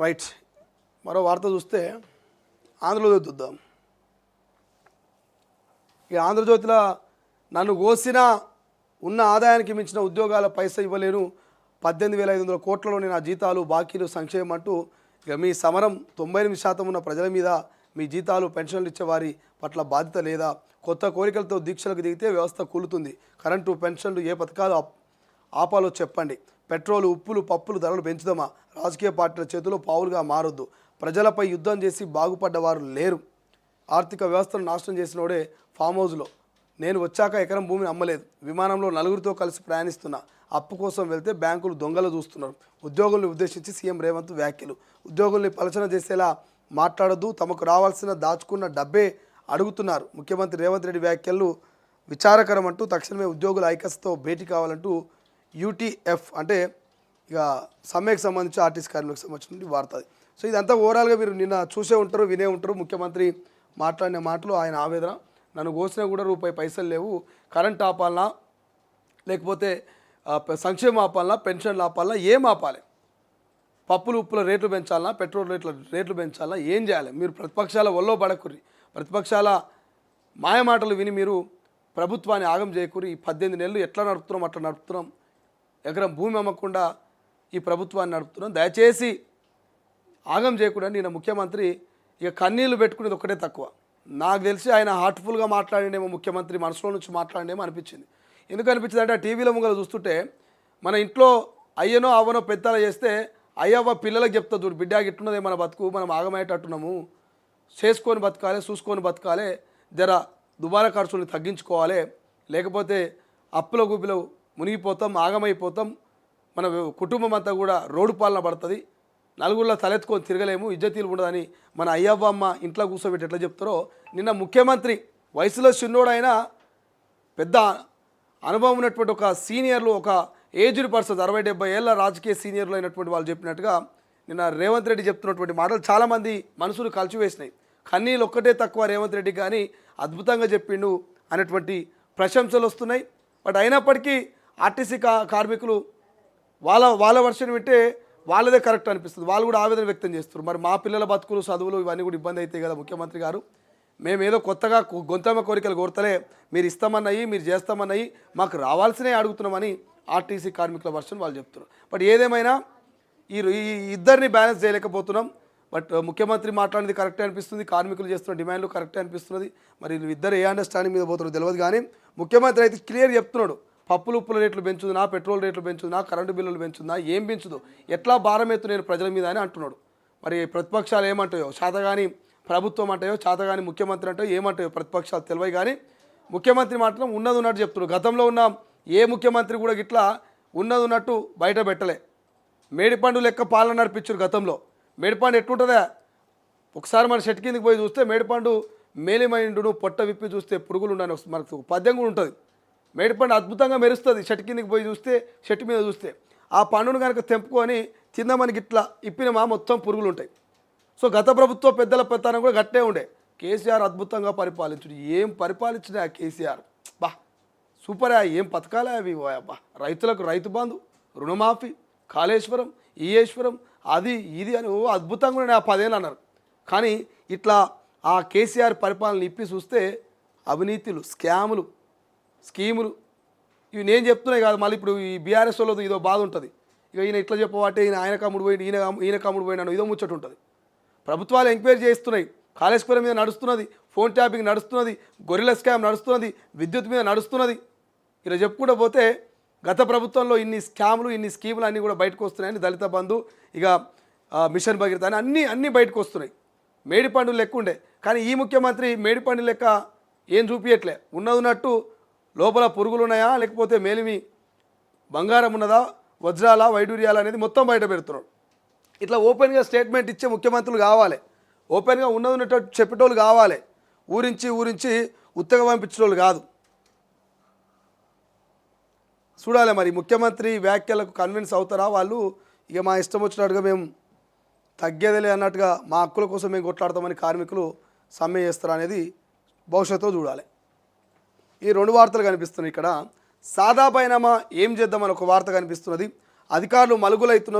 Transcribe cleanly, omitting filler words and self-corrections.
Right. మరో వార్త చూస్తే ఆంధ్రజ్యోతి చూద్దాం. ఈ ఆంధ్రజ్యోతిలో నన్ను కోసిన ఉన్న ఆదాయానికి మించిన ఉద్యోగాల పైసా ఇవ్వలేను, 18,500 కోట్లలోని నా జీతాలు బాకీలు సంక్షేమం అంటూ ఇక మీ సమరం 98% ఉన్న ప్రజల మీద మీ జీతాలు పెన్షన్లు ఇచ్చే వారి పట్ల బాధ్యత లేదా, కొత్త కోరికలతో దీక్షలకు దిగితే వ్యవస్థ కూలుతుంది, కరెంటు పెన్షన్లు ఏ పథకాలు ఆపాలో చెప్పండి, పెట్రోలు ఉప్పులు పప్పులు ధరలు పెంచుదామా, రాజకీయ పార్టీల చేతిలో పావులుగా మారొద్దు, ప్రజలపై యుద్ధం చేసి బాగుపడ్డవారు లేరు, ఆర్థిక వ్యవస్థను నాశనం చేసినోడే ఫామ్ హౌస్లో, నేను వచ్చాక ఎకరం భూమిని అమ్మలేదు, విమానంలో నలుగురితో కలిసి ప్రయాణిస్తున్నా, అప్పు కోసం వెళ్తే బ్యాంకులు దొంగలు చూస్తున్నారు, ఉద్యోగుల్ని ఉద్దేశించి సీఎం రేవంత్ వ్యాఖ్యలు, ఉద్యోగుల్ని పలచన చేసేలా మాట్లాడొద్దు, తమకు రావాల్సిన దాచుకున్న డబ్బే అడుగుతున్నారు, ముఖ్యమంత్రి రేవంత్ రెడ్డి వ్యాఖ్యలు విచారకరం అంటూ తక్షణమే ఉద్యోగుల ఐక్యతతో భేటీ కావాలంటూ యూటీఎఫ్ అంటే ఇక సమ్మెకు సంబంధించి ఆర్టీసీ కార్మికులకు సంబంధించిన వార్త. సో ఇదంతా ఓవరాల్గా మీరు నిన్న చూసే ఉంటారు, వినే ఉంటారు. ముఖ్యమంత్రి మాట్లాడిన మాటలు ఆయన ఆవేదన, నన్ను కోసినా కూడా రూపాయి పైసలు లేవు, కరెంట్ ఆపాలనా లేకపోతే సంక్షేమం ఆపాలనా పెన్షన్లు ఆపాలనా, ఏం ఆపాలి, పప్పులు ఉప్పుల రేట్లు పెంచాలనా పెట్రోల్ రేట్లు పెంచాలనా, ఏం చేయాలి? మీరు ప్రతిపక్షాల ఒళ్ళో పడకుర్రి, ప్రతిపక్షాల మాయమాటలు విని మీరు ప్రభుత్వాన్ని ఆగం చేయకూరి. 18 నెలలు ఎట్లా నడుపుతున్నాం అట్లా నడుపుతున్నాం, ఎకరం భూమి అమ్మకుండా ఈ ప్రభుత్వాన్ని నడుపుతున్నాం, దయచేసి ఆగం చేయకుండా. నేను ముఖ్యమంత్రి ఇక కన్నీళ్లు పెట్టుకునేది ఒక్కటే తక్కువ. నాకు తెలిసి ఆయన హార్ట్ఫుల్గా మాట్లాడినేమో, ముఖ్యమంత్రి మనసులో నుంచి మాట్లాడినేమో అనిపించింది. ఎందుకు అనిపించింది అంటే టీవీలో ముంగల చూస్తుంటే మన ఇంట్లో అయ్యనో అవ్వనో పెద్దలా చేస్తే అయ్యవ్వ పిల్లలకు చెప్తా, చూడు బిడ్డ గిట్టున్నదే మన బతుకు, మనం ఆగమయ్యేటట్టున్నాము, చేసుకొని బతకాలి చూసుకొని బతకాలి, జర దుబారా ఖర్చుని తగ్గించుకోవాలి, లేకపోతే అప్పుల గుబిలో మునిగిపోతాం, ఆగమైపోతాం, మన కుటుంబం అంతా కూడా రోడ్డు పాలన పడుతుంది, నలుగురిలో తలెత్తుకొని తిరగలేము, ఇజ్జతీలు ఉండదని మన అయ్యవ్వ అమ్మ ఇంట్లో కూర్చోబెట్టి ఎట్లా చెప్తారో నిన్న ముఖ్యమంత్రి వయసులో చిన్నోడైనా పెద్ద అనుభవం ఉన్నటువంటి ఒక సీనియర్లు, ఒక ఏజ్డ్ పర్సన్స్ 60-70 ఏళ్ళ రాజకీయ సీనియర్లు అయినటువంటి వాళ్ళు చెప్పినట్టుగా నిన్న రేవంత్ రెడ్డి చెప్తున్నటువంటి మాటలు చాలామంది మనసులు కలిచివేసినాయి. కన్నీళ్ళు ఒక్కటే తక్కువ రేవంత్ రెడ్డి కానీ అద్భుతంగా చెప్పిండు అనేటువంటి ప్రశంసలు వస్తున్నాయి. బట్ అయినప్పటికీ ఆర్టీసీ కార్మికులు వాళ్ళ వర్షన్ వింటే వాళ్ళదే కరెక్ట్ అనిపిస్తుంది, వాళ్ళు కూడా ఆవేదన వ్యక్తం చేస్తారు. మరి మా పిల్లల బతుకులు చదువులు ఇవన్నీ కూడా ఇబ్బంది అవుతాయి కదా ముఖ్యమంత్రి గారు, మేమేదో కొత్తగా గొంతమ్మ కోరికలు కోరతలే, మీరు ఇస్తామన్నాయి మీరు చేస్తామన్నాయి, మాకు రావాల్సినవి అడుగుతున్నామని ఆర్టీసీ కార్మికుల వర్షన్ వాళ్ళు చెప్తున్నారు. బట్ ఏదేమైనా ఈ ఇద్దరిని బ్యాలెన్స్ చేయలేకపోతున్నాం. బట్ ముఖ్యమంత్రి మాట్లాడింది కరెక్టే అనిపిస్తుంది, కార్మికులు చేస్తున్న డిమాండ్లు కరెక్టే అనిపిస్తున్నది. మరి ఇద్దరు ఏ అండర్స్టాండింగ్ మీద పోతారో తెలియదు. కానీ ముఖ్యమంత్రి అయితే క్లియర్ చెప్తున్నాడు, పప్పులు ఉప్పుల రేట్లు పెంచుదునా, పెట్రోల్ రేట్లు పెంచుదునా, కరెంటు బిల్లులు పెంచుదునా, ఏం పెంచుదు, ఎట్లా భారం ఎత్తు నేను ప్రజల మీద అని అంటున్నాడు. మరి ప్రతిపక్షాలు ఏమంటాయో, చేతగాని ప్రభుత్వం అంటాయో, చేతగాని ముఖ్యమంత్రి అంటాయో, ఏమంటాయో ప్రతిపక్షాలు తెలివై. కానీ ముఖ్యమంత్రి మాత్రం ఉన్నది ఉన్నట్టు చెప్తున్నాడు. గతంలో ఉన్న ఏ ముఖ్యమంత్రి కూడా ఇట్లా ఉన్నది ఉన్నట్టు బయట పెట్టలే. మేడిపండు లెక్క పాలన నడిపించారు గతంలో. మేడిపండు ఎట్లుంటుందా, ఒకసారి మన చెట్టు కిందకి పోయి చూస్తే మేడిపండు మేలిమైండును పొట్ట విప్పి చూస్తే పురుగులు ఉండని మనకు పద్యం కూడా ఉంటుంది. మేడిపండు అద్భుతంగా మెరుస్తుంది, చెట్టు కిందకి పోయి చూస్తే, చెట్టు మీద చూస్తే. ఆ పండును కనుక తెంపుకొని తిందామని ఇట్లా ఇప్పినమా మొత్తం పురుగులు ఉంటాయి. సో గత ప్రభుత్వ పెద్దల పెత్తనం కూడా గట్టే ఉండే. కేసీఆర్ అద్భుతంగా పరిపాలించుడు. ఏం పరిపాలించిన కేసీఆర్, బా సూపర్. ఏం పథకాలే అవి, బా రైతులకు రైతు బంధు, రుణమాఫీ, కాళేశ్వరం, ఈశ్వరం, అది ఇది అని అద్భుతంగా ఉండే ఆ 10 ఏళ్ళు అన్నారు. కానీ ఇట్లా ఆ కేసీఆర్ పరిపాలన ఇప్పి చూస్తే అవినీతులు, స్కాములు, స్కీములు ఇవి నేను చెప్తున్నాయి కాదు. మళ్ళీ ఇప్పుడు ఈ బీఆర్ఎస్ వాళ్ళది ఇదో బాధ ఉంటుంది. ఇక ఈయన ఇట్లా చెప్పబట్టే ఆయన కమ్ముడు పోయి ఈయన కమ్ముడు పోయినాను ఇదో ముచ్చట ఉంటుంది. ప్రభుత్వాలు ఎంక్వైరీ చేస్తున్నాయి, కాళేశ్వరం మీద నడుస్తున్నది, ఫోన్ ట్యాపింగ్ నడుస్తున్నది, గొరిల్ల స్కామ్ నడుస్తున్నది, విద్యుత్ మీద నడుస్తున్నది. ఇలా చెప్పుకుంటూ పోతే గత ప్రభుత్వంలో ఇన్ని స్కాములు, ఇన్ని స్కీములు అన్నీ కూడా బయటకు వస్తున్నాయని, దళిత బంధు, ఇక మిషన్ భగీరథ అని అన్నీ బయటకు వస్తున్నాయి. మేడిపండు లెక్క ఉండే. కానీ ఈ ముఖ్యమంత్రి మేడిపండు లెక్క ఏం చూపించట్లే. ఉన్నట్టు లోపల పురుగులు ఉన్నాయా, లేకపోతే మేలిమి బంగారం ఉన్నదా, వజ్రాల వైడూర్యాల అనేది మొత్తం బయట పెడుతున్నాడు. ఇట్లా ఓపెన్గా స్టేట్మెంట్ ఇచ్చే ముఖ్యమంత్రులు కావాలి, ఓపెన్గా ఉన్నట్టు చెప్పేటోళ్ళు కావాలి, ఊరించి ఉత్తగా పంపించేటోళ్ళు కాదు. చూడాలి మరి ముఖ్యమంత్రి వ్యాఖ్యలకు కన్విన్స్ అవుతారా వాళ్ళు, ఇక మా ఇష్టం వచ్చినట్టుగా మేము తగ్గేదిలే అన్నట్టుగా మా హక్కుల కోసం మేము కొట్లాడతామని కార్మికులు సమ్మె చేస్తారా అనేది భవిష్యత్తులో చూడాలి. ఈ 2 వార్తలు కనిపిస్తున్నాయి ఇక్కడ. సాదా బైనామా ఏం చేద్దామని ఒక వార్త కనిపిస్తున్నది. అధికారులు మలుగులైతున్నారు.